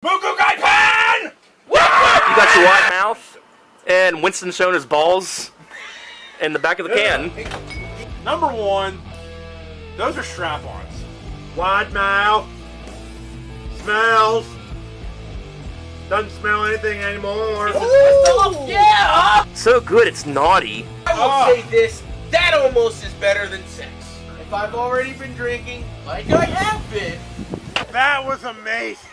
Buku Guy Pan! You got your wide mouth, and Winston showing his balls in the back of the can. Number one, those are strap-ons. Wide mouth. Smells. Doesn't smell anything anymore. Yeah! So good, it's naughty. I will say this, that almost is better than sex. If I've already been drinking, like I have been. That was amazing.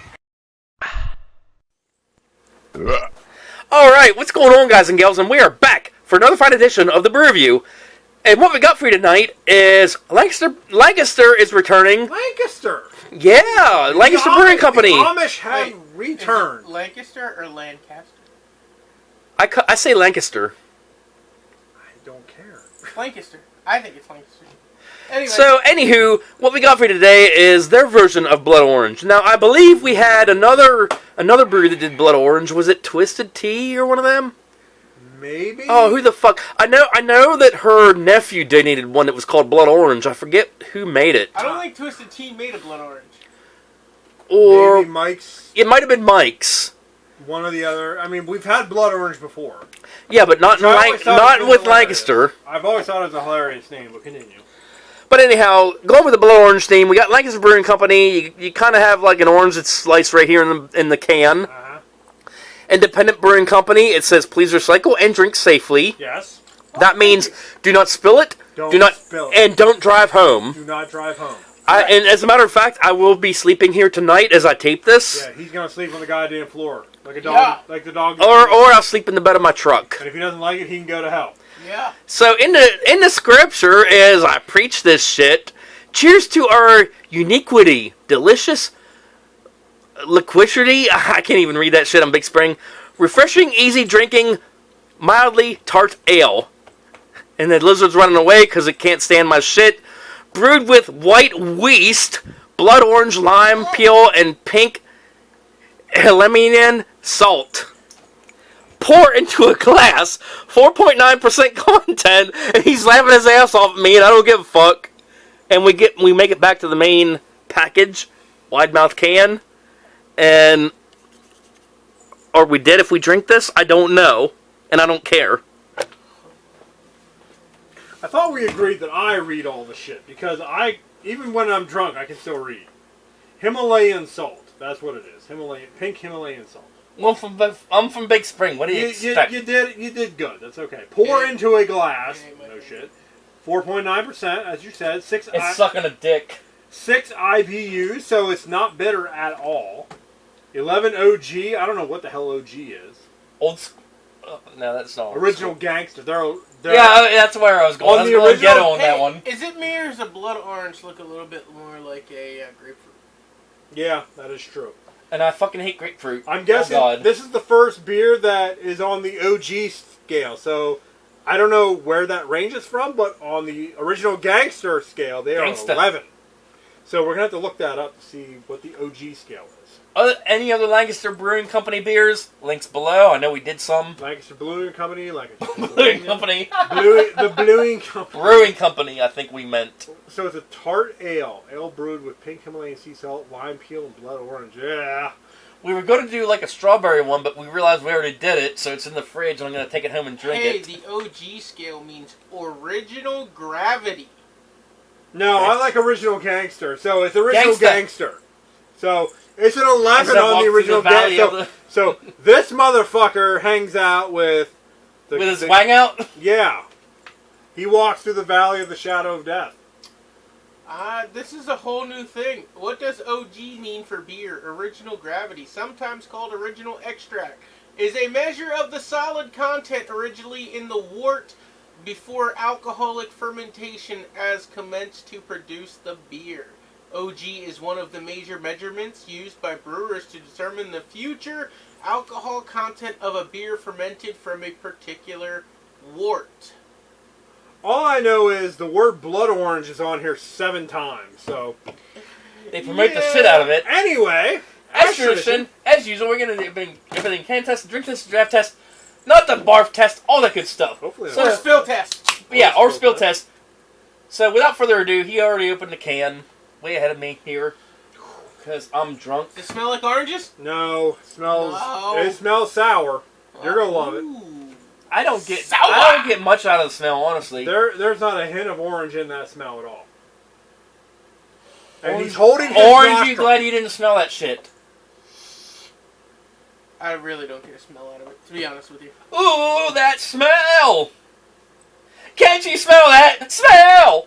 Alright, what's going on, guys and gals? And we are back for another fine edition of the Brew Review. And what we got for you tonight is Lancaster is returning. Lancaster. Yeah, Lancaster Brewing Company. The Amish have returned. Is it Lancaster or Lancaster? I say Lancaster. I don't care. Lancaster. I think it's Lancaster. Anyway. So, anywho, what we got for you today is their version of Blood Orange. Now, I believe we had another brewery that did Blood Orange. Was it Twisted Tea or one of them? Maybe. Oh, who the fuck? I know that her nephew donated one that was called Blood Orange. I forget who made it. I don't think Twisted Tea made a Blood Orange. Or maybe Mike's. It might have been Mike's. One or the other. I mean, we've had Blood Orange before. Yeah, but not with Lancaster. I've always thought it was a hilarious name, but continue. But anyhow, going with the Blood Orange theme, we got Lancaster Brewing Company. You kind of have like an orange that's sliced right here in the can. Uh-huh. Independent Brewing Company. It says please recycle and drink safely. Yes. That means do not spill it. Do not spill it. And don't drive home. Do not drive home. And as a matter of fact, I will be sleeping here tonight as I tape this. Yeah, he's gonna sleep on the goddamn floor like a dog, Yeah. like the dog. Or I'll sleep in the bed of my truck. And if he doesn't like it, he can go to hell. Yeah. So in the scripture, as I preach this shit, cheers to our uniquity, delicious liquidity. I can't even read that shit on Big Spring. Refreshing, easy drinking, mildly tart ale. And the lizard's running away because it can't stand my shit. Brewed with white Wheast, blood orange, lime peel, and pink Himalayan salt. Pour into a glass, 4.9% content, and he's laughing his ass off at me, and I don't give a fuck. And we make it back to the main package, wide mouth can, and or we did if we drink this, I don't know, and I don't care. I thought we agreed that I read all the shit because even when I'm drunk, I can still read. Himalayan salt. That's what it is. Pink Himalayan salt. Well, I'm from Big Spring. What do you expect? You did good. That's okay. Pour into a glass. No shit. 4.9%, as you said. It's sucking a dick. 6 IBUs, so it's not bitter at all. 11 OG. I don't know what the hell OG is. Old school. No, that's not Original Gangster. They're yeah, that's where I was going. I was going to get on that one. Is it me or does a Blood Orange look a little bit more like a grapefruit? Yeah, that is true. And I fucking hate grapefruit. I'm guessing this is the first beer that is on the OG scale, so I don't know where that ranges from, but on the original Gangster scale, they are 11. So we're going to have to look that up to see what the OG scale is. Any other Lancaster Brewing Company beers? Links below. I know we did some. Lancaster Brewing Company, Brewing Company. The Brewing Company. Brewing Company, I think we meant. So it's a tart ale. Ale brewed with pink Himalayan sea salt, lime peel, and blood orange. Yeah. We were going to do like a strawberry one, but we realized we already did it, so it's in the fridge, and I'm going to take it home and drink it. Hey, the OG scale means original gravity. No, I like original Gangster. So it's original Gangster. So it's an 11 on the original Gangster. So this motherfucker hangs out with his wang out? Yeah. He walks through the valley of the shadow of death. This is a whole new thing. What does OG mean for beer? Original gravity, sometimes called original extract, is a measure of the solid content originally in the wort before alcoholic fermentation as commenced to produce the beer. OG is one of the major measurements used by brewers to determine the future alcohol content of a beer fermented from a particular wort. All I know is the word blood orange is on here 7 times, so... They promote the shit out of it. Anyway, as tradition, as usual, we're going to do everything can test, drink test, draft test, not the barf test, all that good stuff. Hopefully or spill test. Yeah, or spill test. So without further ado, he already opened the can. Way ahead of me here. Because I'm drunk. Does it smell like oranges? No, No. it smells sour. You're gonna love it. Ooh. I don't get Sour! I don't get much out of the smell, honestly. There's not a hint of orange in that smell at all. And Orange- he's holding his Orange, you nostril. glad you didn't smell that shit. I really don't get a smell out of it, to be honest with you. Ooh, that smell! Can't you smell that? Smell!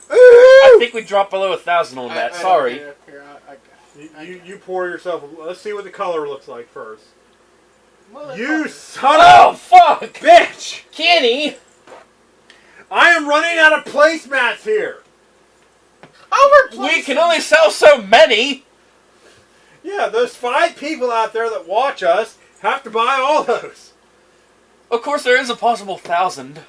I think we dropped below 1,000 on that. Sorry. Here, You pour yourself. Let's see what the color looks like first. Motherfucker. You son Oh, of fuck! a bitch! Kenny! I am running out of placemats here. We can only sell so many! Yeah, those 5 people out there that watch us have to buy all those. Of course, there is a possible 1,000.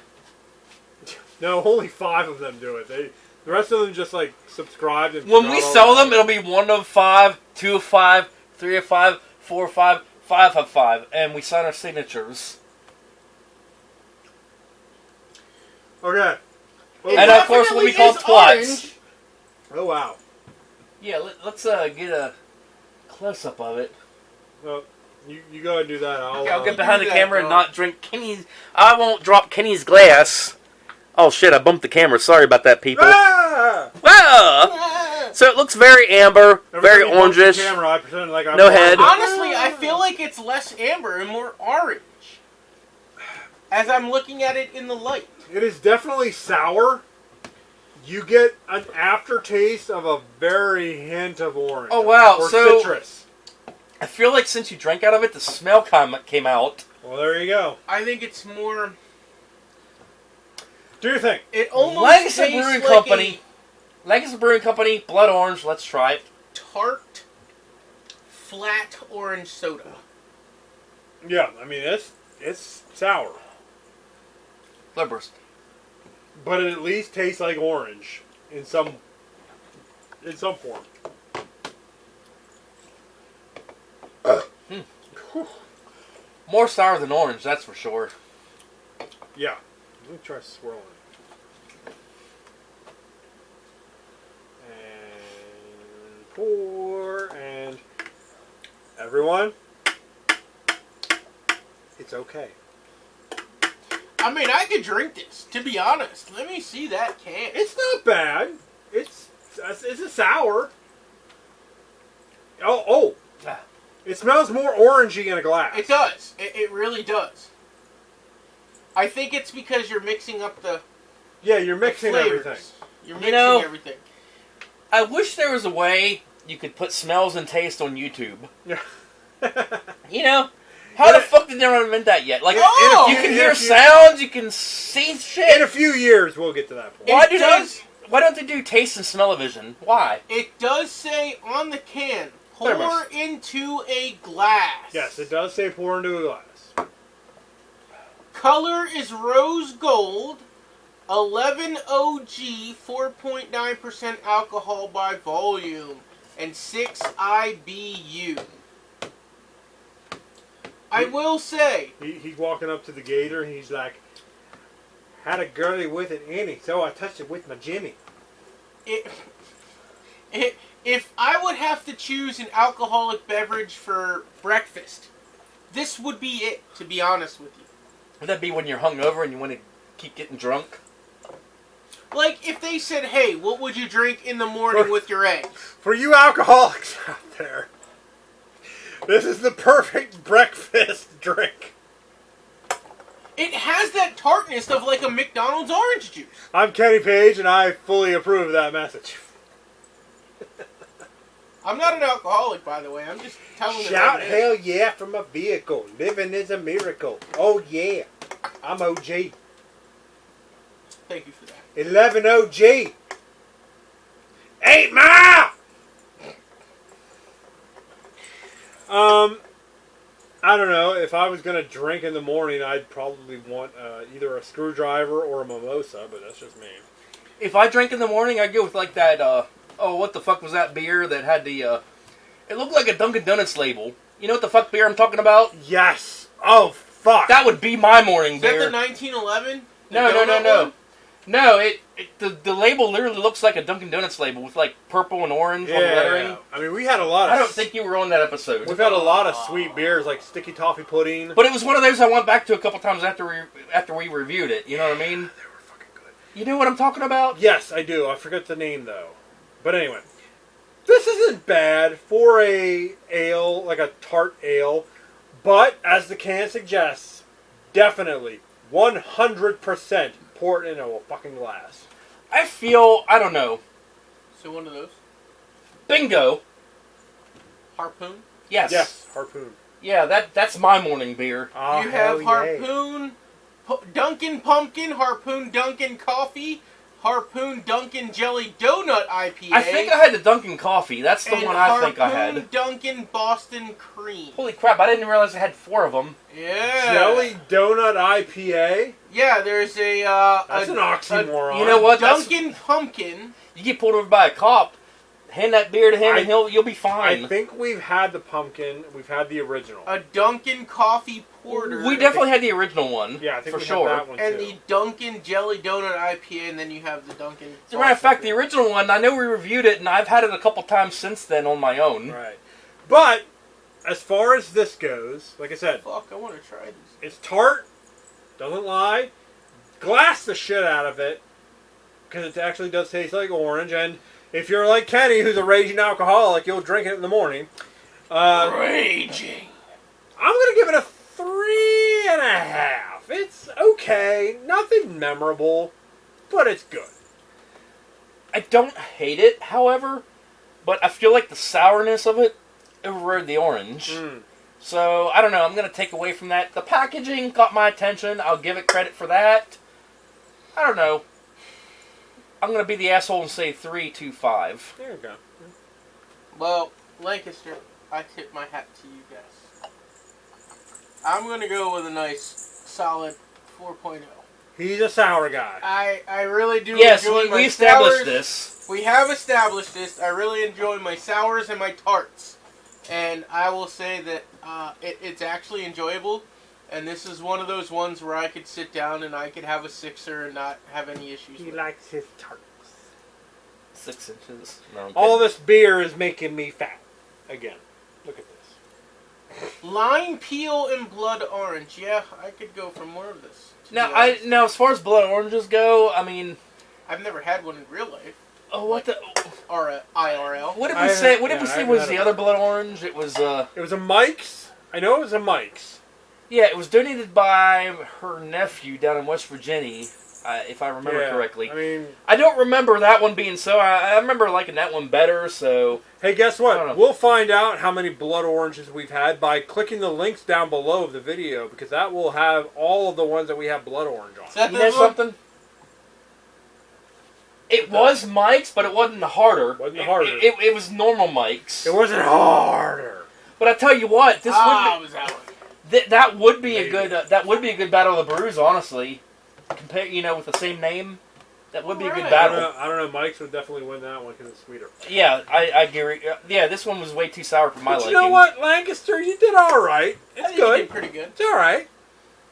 No, only 5 of them do it. The rest of them just like subscribed. And When we sell them, it'll be 1 of 5, 2 of 5, 3 of 5, 4 of 5, 5 of 5, and we sign our signatures. Okay. It And of course, we'll be definitely called is twats. orange. Oh wow. Yeah, let's get a close up of it. Well, you go ahead and do that. I'll get behind the do that, camera and dog. not drink Kenny's. I won't drop Kenny's glass. Oh shit! I bumped the camera. Sorry about that, people. Ah! Well, so it looks very amber, very Every time you bump the orangish. Camera, I pretend like I'm No head. Honestly, I feel like it's less amber and more orange. As I'm looking at it in the light. It is definitely sour. You get an aftertaste of a very hint of orange. Oh, wow, Or so- citrus. I feel like since you drank out of it, the smell came out. Well, there you go. I think it's more... Do your thing. It almost Lancaster tastes Brewing like Company. Lancaster Brewing Company, Blood Orange. Let's try it. a tart, flat orange soda. Yeah, I mean it's sour, Bloodburst. but it at least tastes like orange in some form. More sour than orange, that's for sure. Yeah. Let me try swirling. And pour, and everyone, it's okay. I mean, I could drink this, to be honest. Let me see that can. It's not bad. It's a sour. Oh. Ah. It smells more orangey in a glass. It does. It really does. I think it's because you're mixing up the Yeah, you're mixing flavors. everything. You're You mixing know- everything. I wish there was a way you could put smells and taste on YouTube. Yeah. You know? How the fuck did they not invent that yet? Like, Oh! you can In hear a few- sounds, you can see shit. In a few years, we'll get to that point. Why It do does- why don't they do taste and smell-o-vision? Why? It does say on the can, There pour must- into a glass. Yes, it does say pour into a glass. Color is rose gold. 11 OG, 4.9% alcohol by volume, and 6 IBU. I will say, He's walking up to the gator and he's like, had a girlie with an innie, so I touched it with my Jimmy. if I would have to choose an alcoholic beverage for breakfast, this would be it, to be honest with you. Would that be when you're hungover and you want to keep getting drunk? Like, if they said, hey, what would you drink in the morning with your eggs? For you alcoholics out there, this is the perfect breakfast drink. It has that tartness of like a McDonald's orange juice. I'm Kenny Page, and I fully approve of that message. I'm not an alcoholic, by the way. I'm just telling you. Shout hell yeah from a vehicle. Living is a miracle. Oh yeah. I'm OG. Thank you for that. 11 OG. 8 Mile! I don't know. If I was going to drink in the morning, I'd probably want either a screwdriver or a mimosa, but that's just me. If I drink in the morning, I'd go with like that, oh, what the fuck was that beer that had the, it looked like a Dunkin' Donuts label. You know what the fuck beer I'm talking about? Yes. Oh, fuck. That would be my morning Is that beer. the 1911? No. No, The label literally looks like a Dunkin' Donuts label with like purple and orange on the lettering. I mean, we had a lot of... I don't think you were on that episode. We've had a lot of sweet beers, like sticky toffee pudding. But it was one of those I went back to a couple times after we reviewed it. You know what I mean? They were fucking good. You know what I'm talking about? Yes, I do. I forget the name, though. But anyway. This isn't bad for a ale, like a tart ale. But, as the can suggests, definitely 100% pour it into a fucking glass. I feel, I don't know. So one of those. Bingo. Harpoon? Yes. Yes, Harpoon. Yeah, that's my morning beer. Oh, you have hell Harpoon, Dunkin' Pumpkin, Harpoon Dunkin' Coffee, Harpoon Dunkin' Jelly Donut IPA. I think I had the Dunkin' Coffee. That's the one I think I had. Harpoon Dunkin' Boston Cream. Holy crap, I didn't realize I had 4 of them. Yeah. Jelly Donut IPA? Yeah, there's a... That's an oxymoron. You know what? Dunkin' Pumpkin. You get pulled over by a cop, hand that beer to him, and you'll be fine. I think we've had the pumpkin. We've had the original. A Dunkin' Coffee Porter. We definitely had the original one. Yeah, I think for we sure. had that one and too. the Dunkin' Jelly Donut IPA, and then you have the Dunkin'... As a matter of fact, the original one, I know we reviewed it, and I've had it a couple times since then on my own. Right. But, as far as this goes, like I said... Fuck, I want to try this. It's tart. Doesn't lie. Glass the shit out of it. Because it actually does taste like orange. And if you're like Kenny, who's a raging alcoholic, you'll drink it in the morning. Raging. I'm going to give it a 3.5. It's okay. Nothing memorable. But it's good. I don't hate it, however, but I feel like the sourness of it overrode the orange. So, I don't know, I'm going to take away from that. The packaging caught my attention. I'll give it credit for that. I don't know. I'm going to be the asshole and say 3.25. There you go. Well, Lancaster, I tip my hat to you guys. I'm going to go with a nice, solid 4.0. He's a sour guy. I really do yes, enjoy my we established sours. this. We have established this. I really enjoy my sours and my tarts. And I will say that it's actually enjoyable. And this is one of those ones where I could sit down and I could have a sixer and not have any issues with it. Likes his tarts. 6 inches. No, All this beer is making me fat. Again. Look at this. Lime peel and blood orange. Yeah, I could go for more of this. Now, as far as blood oranges go, I mean... I've never had one in real life. Oh, what the... Or IRL. What did we say? What did we say was the other blood orange? It was It was a Mike's. I know it was a Mike's. Yeah, it was donated by her nephew down in West Virginia, if I remember correctly. I mean, I don't remember that one being so. I remember liking that one better. So hey, guess what? We'll find out how many blood oranges we've had by clicking the links down below of the video, because that will have all of the ones that we have blood orange on. You know something? It was Mike's, but it wasn't harder. It was normal Mike's. It wasn't harder. But I tell you what, this was that one. That would be a good battle of the brews, honestly. Compare, with the same name, that would be a good battle. I don't know. Mike's would definitely win that one because it's sweeter. Yeah, I agree. Yeah, this one was way too sour for my liking. You know what, Lancaster? You did all right. It's good. You did pretty good. It's all right.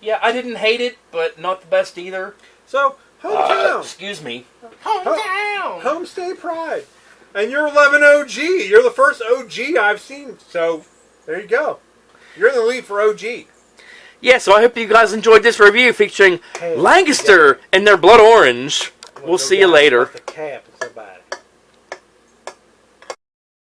Yeah, I didn't hate it, but not the best either. So, hometown. Excuse me. Hometown. Homestay pride. And you're 11 OG. You're the first OG I've seen. So, there you go. You're in the lead for OG. Yeah, so I hope you guys enjoyed this review featuring Lancaster and their Blood Orange. We'll see you later. The cap is so bad.